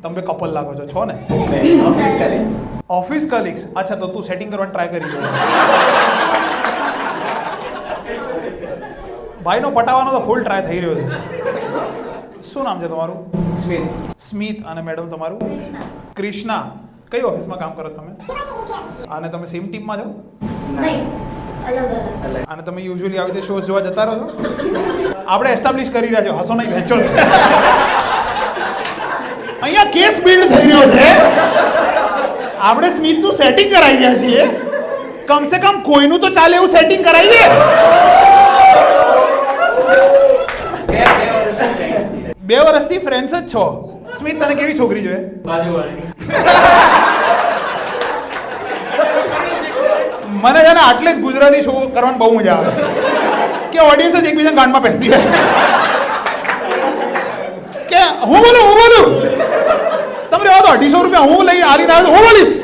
તમે બે કપલ લાગો છો ને? Office colleagues. અચ્છા, તો તું સેટિંગ કરવાની ટ્રાય કરી લો. ભાઈનો પટાવાનો તો ફૂલ ટ્રાય થઈ રહ્યો છે. શું નામ છે તમારું? સ્મિત. અને મેડમ તમારું? કૃષ્ણા. કઈ ઓફિસમાં કામ કરો તમે? અને તમે સેમ ટીમમાં છો? અને તમે યુઝ્યુઅલી આવી રીતે શોઝ જોવા જતા રહો છો? આપણે એસ્ટાબ્લિશ કરી રહ્યા છો, હસો નહીં વહેંચો. અહીંયા કેસ બિલ્ડ થઈ રહ્યો છે. આપણે સ્મિતનું સેટિંગ કરાવી રહ્યા છીએ. કમસે કમ કોઈનું તો ચાલે એવું સેટિંગ કરાવી દે. 2 વર્ષથી ફ્રેન્ડ્સ જ છો. સ્મિત, તને કેવી છોકરી જોઈએ? મને છે ને આટલે જ ગુજરાતી શો કરવાની બહુ મજા આવે કે ઓડિયન્સ જ એકબીજા ગાંડમાં પેસતી હોય કે હું બોલું તમે રહેવા દો, 250 રૂપિયા હું લઈ આરીને આવ્યો, હું બોલીશ.